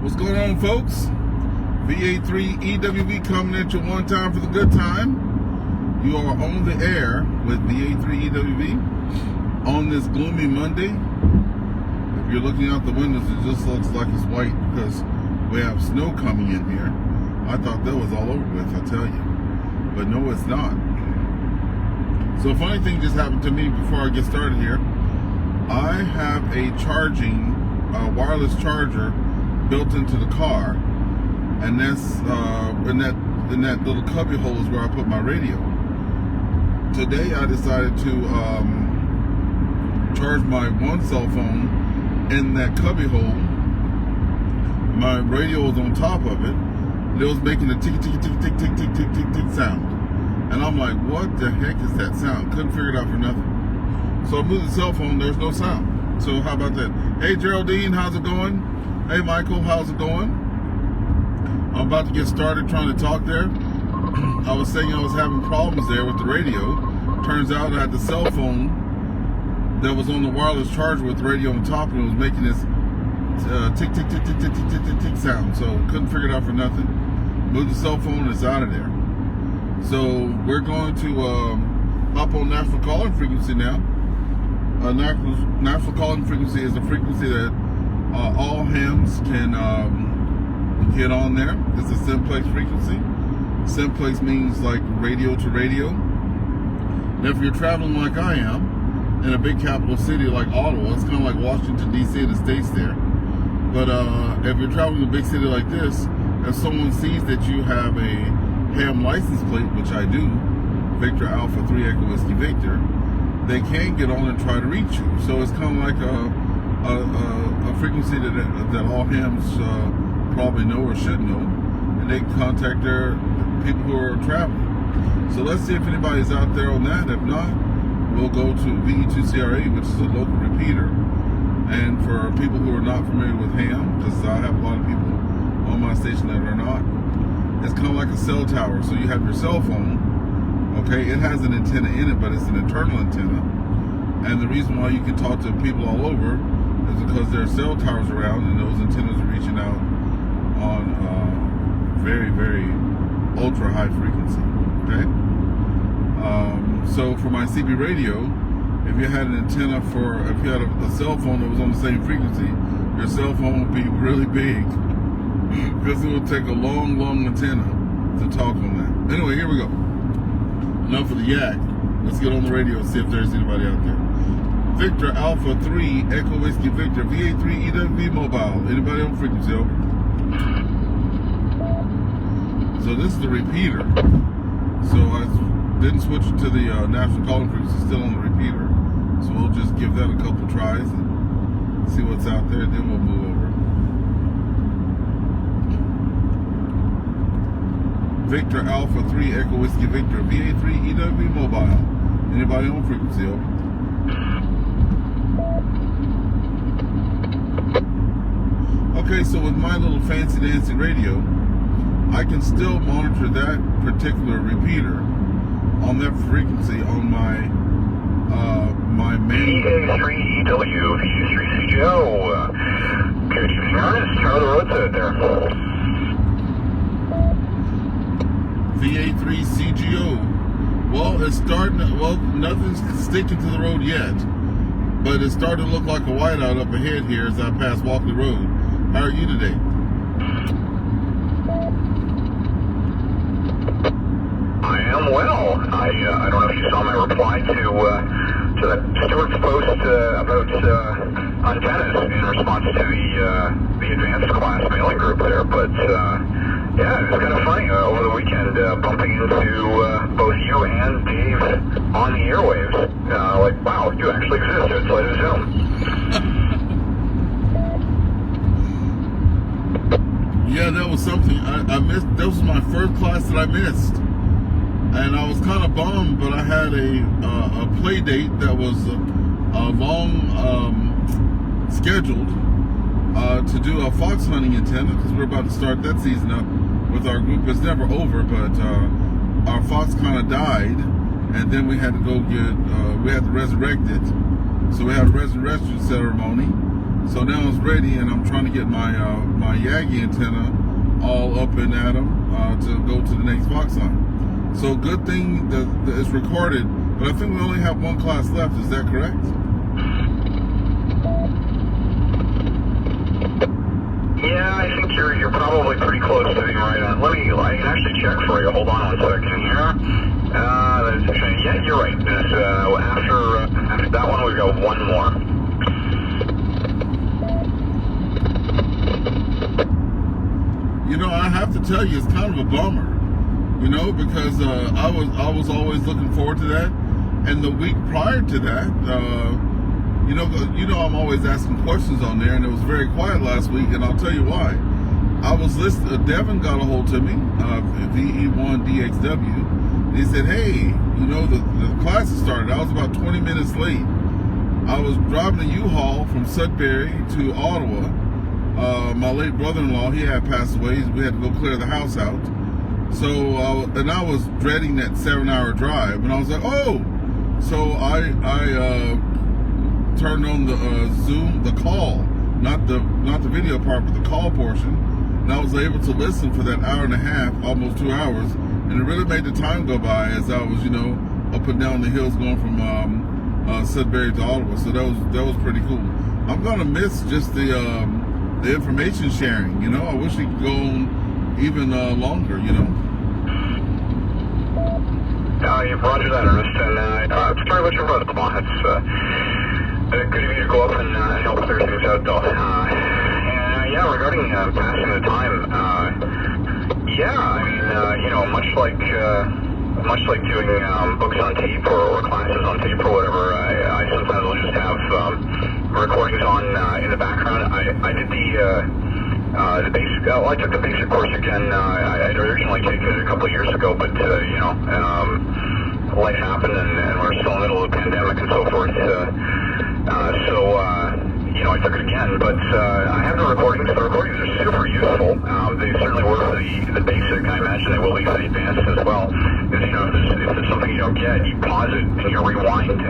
What's going on, folks? VA3EWV coming at you one time for the good time. You are on the air with VA3EWV on this gloomy Monday. If you're looking out the windows, it just looks like it's white because we have snow coming in here. I thought that was all over with, I tell you. But no, it's not. So a funny thing just happened to me before I get started here. I have a wireless charger built into the car, and that's in that little cubby hole is where I put my radio. Today I decided to charge my one cell phone in that cubby hole. My radio was on top of it, and it was making a tick tick tick tick tick tick tick tick tick sound. And I'm like, what the heck is that sound? Couldn't figure it out for nothing. So I moved the cell phone, there's no sound. So how about that? Hey Geraldine, how's it going? Hey Michael, how's it going? I'm about to get started trying to talk there. I was saying I was having problems there with the radio. Turns out I had the cell phone that was on the wireless charger with the radio on top, and it was making this tick tick tick tick tick tick tick tick tick sound. So couldn't figure it out for nothing. Moved the cell phone and it's out of there. So we're going to hop on national calling frequency now. National calling frequency is a frequency that all hams can get on there. It's a simplex frequency. Simplex means like radio to radio. Now if you're traveling like I am in a big capital city like Ottawa, it's kind of like Washington D.C. and the States there. But if you're traveling in a big city like this, if someone sees that you have a ham license plate, which I do, Victor Alpha 3 Echo Whiskey Victor, they can get on and try to reach you. So it's kind of like a frequency that all hams probably know or should know, and they can contact their people who are traveling. So let's see if anybody's out there on that. If not, we'll go to VE2CRA, which is a local repeater. And for people who are not familiar with ham, because I have a lot of people on my station that are not, it's kind of like a cell tower. So you have your cell phone, okay, it has an antenna in it, but it's an internal antenna. And the reason why you can talk to people all over is because there are cell towers around, and those antennas are reaching out on very, very ultra high frequency, okay? So for my CB radio, if you had an antenna if you had a cell phone that was on the same frequency, your cell phone would be really big because it would take a long, long antenna to talk on that. Anyway, here we go. Enough of the yak. Let's get on the radio and see if there's anybody out there. Victor Alpha 3 Echo Whiskey Victor VA3 EWV Mobile. Anybody on frequency? Over. So this is the repeater. So I didn't switch to the national calling frequency, still on the repeater. So we'll just give that a couple tries and see what's out there, then we'll move over. Victor Alpha 3 Echo Whiskey Victor VA3 EWV Mobile. Anybody on frequency? Over. Okay, so with my little fancy dancy radio, I can still monitor that particular repeater on that frequency on my main. VA3EWV3CGO. Good evening, Ernest. How are the roads out there? VA3CGO. Well, it's starting. Well, nothing's sticking to the road yet, but it's starting to look like a whiteout up ahead here as I pass Walkley Road. How are you today? I am well. I don't know if you saw my reply to that Stuart's post about antennas in response to the advanced class mailing group there, but yeah, it was kind of funny over the weekend bumping into both you and Dave on the airwaves. Like, wow, you actually exist outside of Zoom. Yeah, that was something I missed. That was my first class that I missed, and I was kind of bummed. But I had a play date that was long scheduled to do a fox hunting antenna because we're about to start that season up with our group. It's never over, but our fox kind of died, and then we had to go get we had to resurrect it. So we had a resurrection ceremony. So now it's ready, and I'm trying to get my my Yagi antenna all up and at them to go to the next Fox line. So good thing that it's recorded, but I think we only have one class left. Is that correct? Yeah, I think you're probably pretty close to being right on. I can actually check for you. Hold on 1 second here. Yeah, you're right. After that one, we've got one more. You know, I have to tell you, it's kind of a bummer. You know, because I was always looking forward to that, and the week prior to that, you know, I'm always asking questions on there, and it was very quiet last week, and I'll tell you why. I was listening. Devin got a hold to me, VE1DXW. And he said, "Hey, you know, the class has started." I was about 20 minutes late. I was driving a U-Haul from Sudbury to Ottawa. My late brother-in-law, he had passed away. We had to go clear the house out. So, and I was dreading that 7-hour drive, and I was like, "Oh!" So I turned on the Zoom, the call, not the video part, but the call portion, and I was able to listen for that hour and a half, almost 2 hours, and it really made the time go by as I was, you know, up and down the hills going from Sudbury to Ottawa. So that was pretty cool. I'm gonna miss just the information sharing. You know, I wish it could go on even longer. You know. You've roger that, Ernest, and sorry about your brother, come on. It's good of you to go up and help clear things out, though. And yeah, regarding passing the time, yeah, I mean, you know, much like doing books on tape or classes on tape or whatever, I sometimes will just have recordings on in the background. I did the basic. Well, I took the basic course again. I'd originally taken it a couple of years ago, but you know, life happened, and we're still in the middle of the pandemic and so forth. You know, I took it again, but I have the recordings. The recordings are super useful. They certainly work for the basic. I imagine they will be for the advanced as well. Because, you know, if there's something you don't get, you pause it and you rewind, and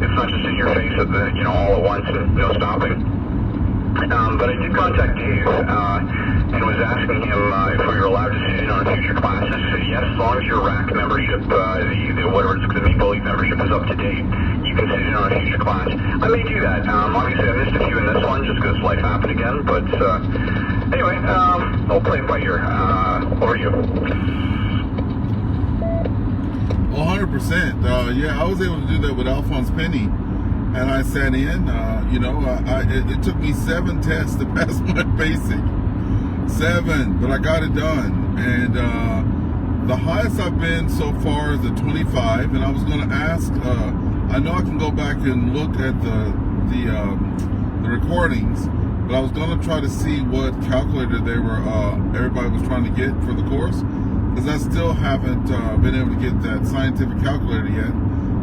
it's not just in your face at all at once and no stopping. But I did contact Dave and was asking him if we were allowed to sit in on future classes. He said yes, as long as your RAC membership, the Maple Leaf membership is up to date, you can sit in on a future class. I may do that. Obviously, I missed a few in this one just because life happened again. But anyway, I'll play it by ear. Over to you. 100%. Yeah, I was able to do that with Alphonse Penny. And I sat in, you know, it took me 7 tests to pass my basic. 7, but I got it done. And the highest I've been so far is a 25. And I was going to ask, I know I can go back and look at the recordings, but I was going to try to see what calculator everybody was trying to get for the course, because I still haven't been able to get that scientific calculator yet.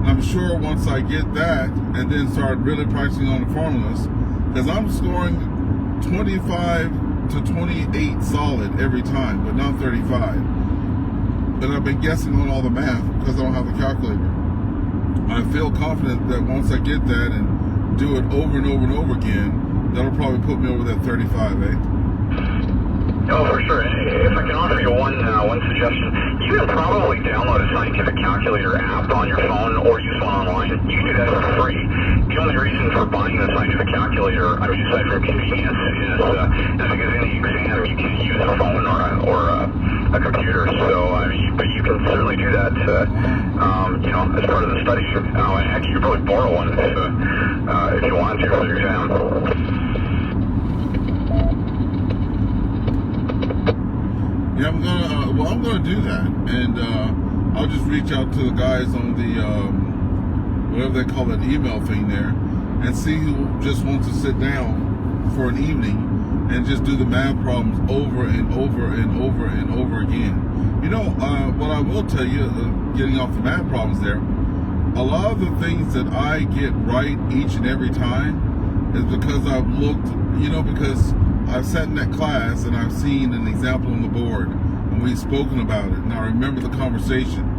I'm sure once I get that and then start really practicing on the formulas, because I'm scoring 25 to 28 solid every time, but not 35. And I've been guessing on all the math because I don't have the calculator. I feel confident that once I get that and do it over and over and over again, that'll probably put me over that 35, eh? Oh, for sure. If I can offer you one suggestion, you can probably download a scientific calculator app on your phone or use one online. You can do that for free. The only reason for buying the scientific calculator, I mean, aside from convenience, is because in the exam you can use a phone or a computer. So, I mean, but you can certainly do that, you know, as part of the study. And actually, you could probably borrow one if you want to for the exam. Yeah, I'm gonna do that, and I'll just reach out to the guys on the whatever they call that email thing there, and see who just wants to sit down for an evening and just do the math problems over and over and over and over again. You know, what I will tell you, getting off the math problems there, a lot of the things that I get right each and every time is because I've looked, you know, because I've sat in that class and I've seen an example on the board and we've spoken about it, and I remember the conversation.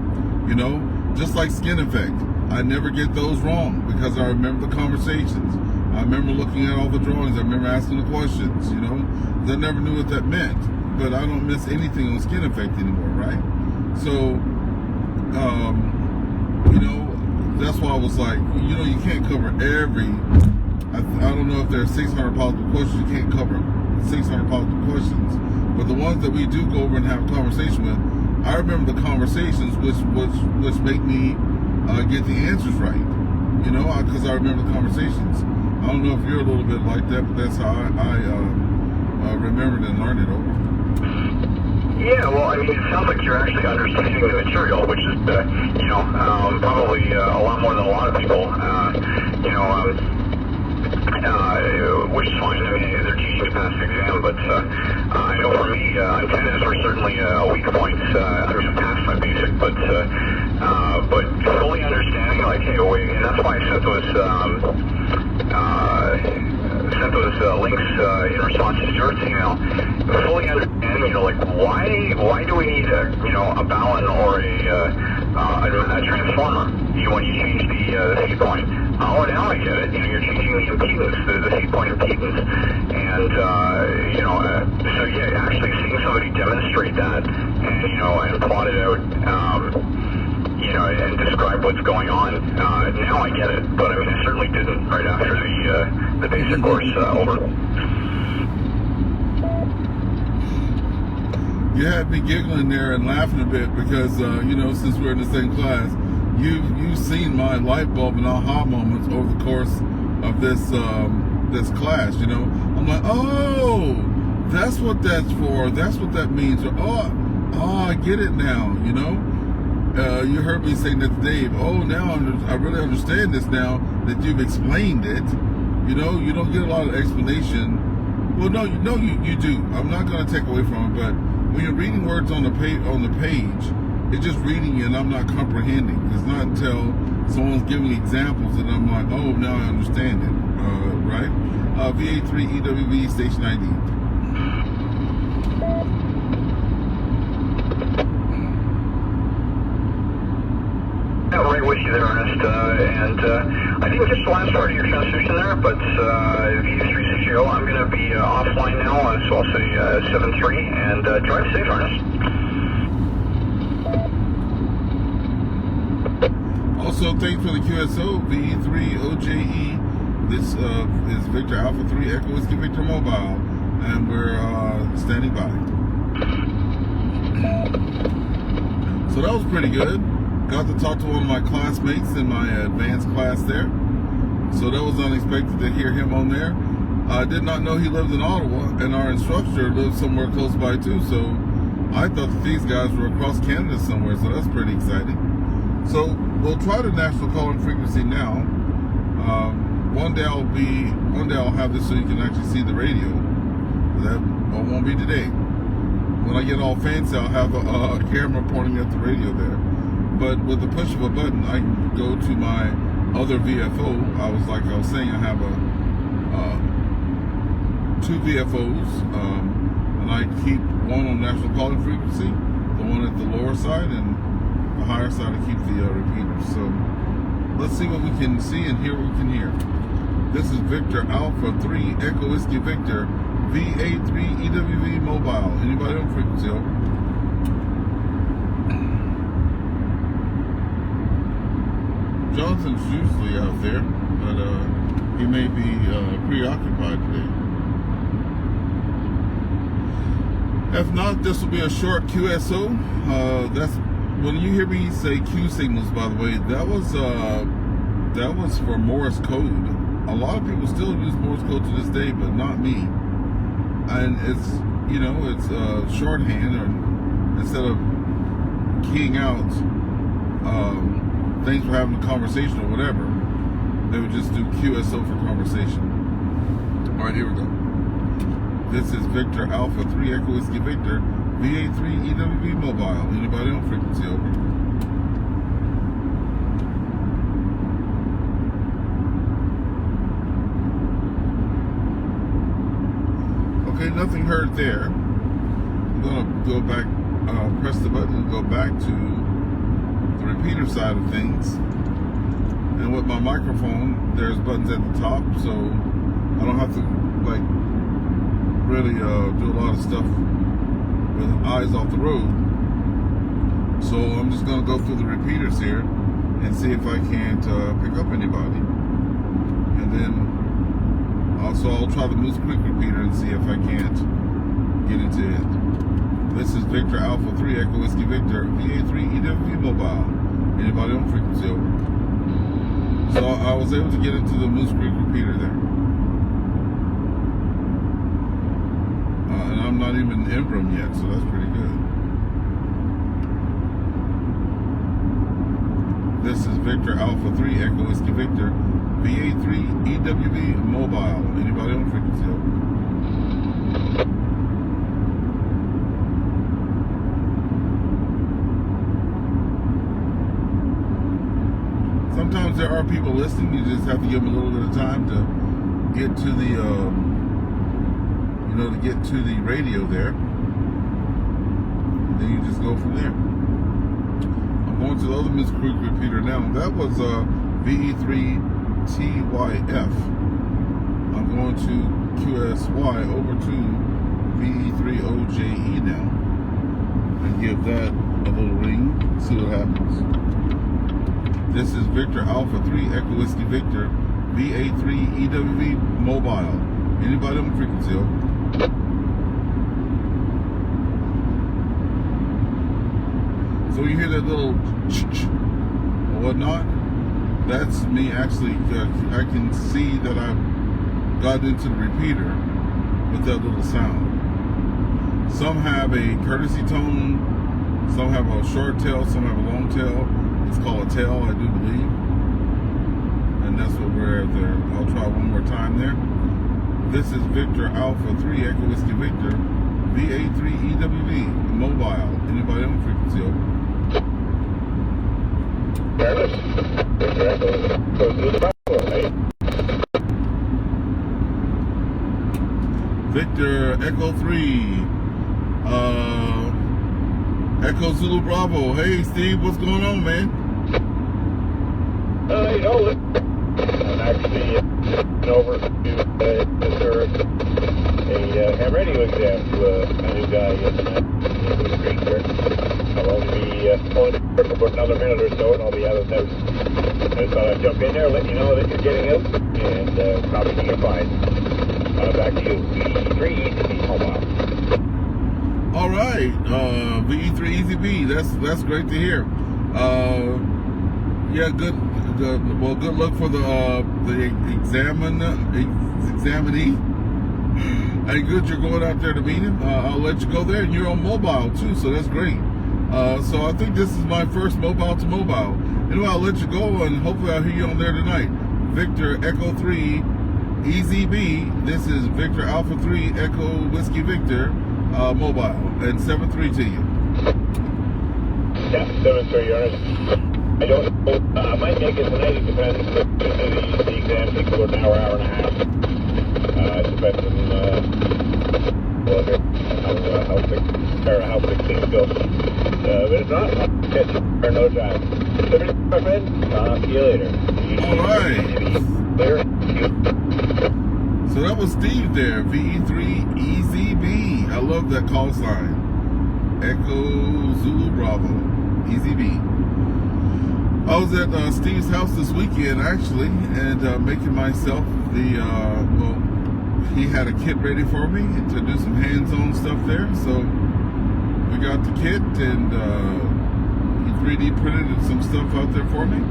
You know, just like skin effect, I never get those wrong because I remember the conversations. I remember looking at all the drawings. I remember asking the questions, you know. I never knew what that meant, but I don't miss anything on skin effect anymore, right? So, you know, that's why I was like, you know, you can't cover every, I don't know if there's 600 positive questions, you can't cover 600 positive questions, but the ones that we do go over and have a conversation with, I remember the conversations which make me get the answers right, you know, because I remember the conversations. I don't know if you're a little bit like that, but that's how I remembered and learned it over. Yeah, well, I mean, it sounds like you're actually understanding the material, which is, you know, probably a lot more than a lot of people, you know, which is fine. I mean, they're teaching to pass the exam, but I know for me, antennas were certainly a weak point. I mean, I passed my basic, but fully understanding, like, hey, wait, and that's why I sent those links in response to Stuart's email. Fully understanding, you know, like, why do we need a balun or a transformer? You know, when you change the feed point. Oh, now I get it. You know, you're changing the impedance, the feed point impedance, and you know, so yeah, actually seeing somebody demonstrate that, and you know, and plot it out, you know, and describe what's going on. Now I get it, but I mean, I certainly didn't right after the basic course over. You had me giggling there and laughing a bit because, you know, since we're in the same class, you've seen my light bulb and aha moments over the course of this this class. You know, I'm like, oh, that's what that's for. That's what that means. Or, oh, I get it now. You know, you heard me saying that to Dave. Oh, now I really understand this now that you've explained it. You know, you don't get a lot of explanation. Well, no, you do. I'm not going to take away from it, but when you're reading words on the page, it's just reading it and I'm not comprehending. It's not until someone's giving examples and I'm like, oh, now I understand it, right? VA3EWV station ID. Right with you there, Ernest, and I think just the last part of your transmission there, but V3CGO, I'm going to be offline now, so I'll say 7-3, and drive safe, Ernest. Also, thanks for the QSO, V3OJE. This is Victor Alpha 3 Echo Whiskey Victor Mobile, and we're standing by. So that was pretty good. Got to talk to one of my classmates in my advanced class there. So that was unexpected to hear him on there. I did not know he lived in Ottawa, and our instructor lived somewhere close by too. So I thought that these guys were across Canada somewhere, so that's pretty exciting. So we'll try the national calling frequency now. One day I'll have this so you can actually see the radio. That won't be today. When I get all fancy, I'll have a camera pointing at the radio there. But with the push of a button, I can go to my other VFO. I was saying, I have two VFOs, and I keep one on national calling frequency, the one at the lower side, and the higher side I keep the repeaters. So let's see what we can see and hear what we can hear. This is Victor Alpha 3 Echo Whiskey Victor VA3EWV Mobile. Anybody on frequency? Over. Jonathan's usually out there, but he may be preoccupied today. If not, this will be a short QSO. That's when you hear me say Q signals. By the way, that was for Morse code. A lot of people still use Morse code to this day, but not me. And it's shorthand, or instead of keying out things for having a conversation or whatever, they would just do QSO for conversation. All right, here we go. This is Victor Alpha 3 Echo Whiskey Victor VA3EWV Mobile. Anybody on frequency? Over. Okay, nothing heard there. I'm gonna go back, press the button and go back to the repeater side of things. And with my microphone, there's buttons at the top, so I don't have to like really do a lot of stuff with eyes off the road. So I'm just gonna go through the repeaters here and see if I can't pick up anybody. And then also I'll try the Moose Creek repeater and see if I can't get into it. This is Victor Alpha 3 Echo Whiskey Victor VA3 EWV Mobile. Anybody on frequency over? So I was able to get into the Moose Creek repeater there. And I'm not even in Brum yet, so that's pretty good. This is Victor Alpha 3 Echo Whiskey Victor VA3 EWV Mobile. Anybody on frequency over? Sometimes there are people listening. You just have to give them a little bit of time to get to the, to get to the radio there. And then you just go from there. I'm going to the other Moose Creek repeater now. That was VE3TYF. I'm going to QSY over to VE3OJE now. And give that a little ring. See what happens. This is Victor Alpha 3 Echo Whiskey Victor VA3 EWV Mobile. Anybody on frequency over? So you hear that little or whatnot? That's me actually. I can see that I've gotten into the repeater with that little sound. Some have a courtesy tone, some have a short tail, some have a long tail. It's called a tail, I do believe. And that's what we're at there. I'll try one more time there. This is Victor Alpha 3 Echo Whiskey Victor VA3 EWV Mobile. Anybody on frequency over? Victor Echo 3 Echo Zulu Bravo. Hey Steve, what's going on, man? I'm actually over to serve a radio exam to a new guy in the street here. I'll only be on for about another minute or so, and I'll be out of the house. I just thought I'd jump in there, let you know that you're getting out, and probably be fine. Back to you, VE3 EZB Mobile. All right, VE3 EZB. That's great to hear. Yeah, good. Well, good luck for the examinee. Hey, good, you're going out there to meet him. I'll let you go there, and you're on mobile too, so that's great. So I think this is my first mobile to mobile. Anyway, I'll let you go, and hopefully I'll hear you on there tonight. Victor Echo 3 EZB. This is Victor Alpha 3 Echo Whiskey Victor Mobile, and 7-3 to you. Yeah, 7-3, Your Honor. I don't know. I might make it tonight. It depends. The exam takes about an hour, hour and a half. It depends on how quick things go. But if not, I'll catch you for no time. So, my friend, see you later. All right. Clear. So that was Steve there, VE3 EZB. I love that call sign. Echo Zulu Bravo, EZB. I was at Steve's house this weekend, actually, and making myself the, he had a kit ready for me to do some hands-on stuff there. So we got the kit, and he 3D printed some stuff out there for me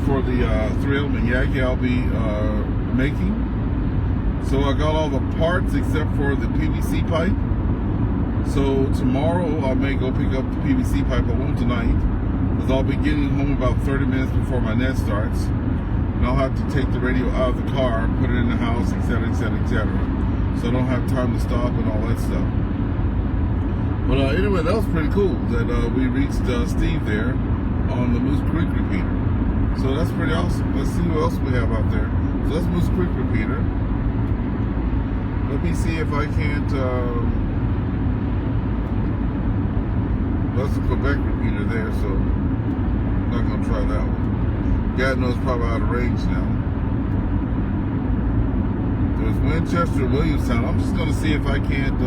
for the 3-element Yagi I'll be making. So I got all the parts except for the PVC pipe. So tomorrow I may go pick up the PVC pipe. I won't tonight, because I'll be getting home about 30 minutes before my net starts. And I'll have to take the radio out of the car, put it in the house, etc., etc., etc. So I don't have time to stop and all that stuff. But anyway, that was pretty cool that we reached Steve there on the Moose Creek repeater. So that's pretty awesome. Let's see who else we have out there. So that's Moose Creek repeater. Let me see if I can't. That's a Quebec repeater there, so I'm not going to try that one. God knows probably out of range now. There's Winchester, Williamstown. I'm just going to see if I can't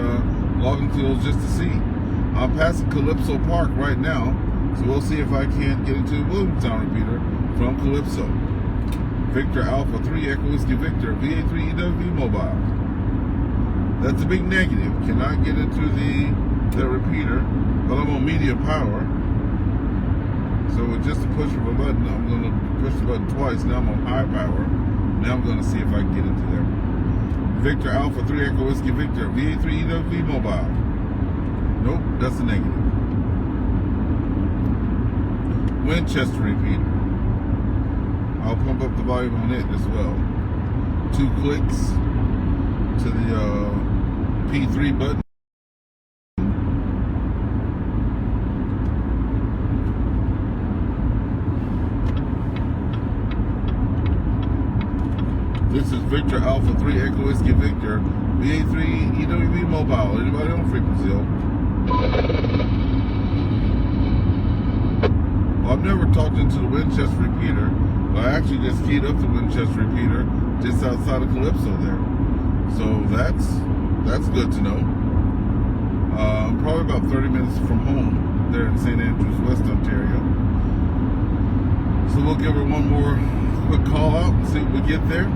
log into those just to see. I'm passing Calypso Park right now, so we'll see if I can't get into the Williamstown repeater from Calypso. Victor Alpha 3 Echo Whiskey Victor VA3 EWV mobile. That's a big negative. Cannot get into the repeater, but I'm on medium power. So with just a push of a button, I'm going to push the button twice. Now I'm on high power. Now I'm going to see if I can get into there. Victor Alpha 3 Echo Whiskey Victor VA3 EWV mobile. Nope, that's a negative. Winchester repeater. I'll pump up the volume on it as well. 2 clicks to the P3 button. This is Victor Alpha 3 Echo Whiskey Victor VA3 EWV mobile. Anybody on frequency? Well, I've never talked into the Winchester repeater, but I actually just keyed up the Winchester repeater just outside of Calypso there. So that's good to know. I'm probably about 30 minutes from home there in St. Andrews, West Ontario. So we'll give her one more quick call out and see if we get there.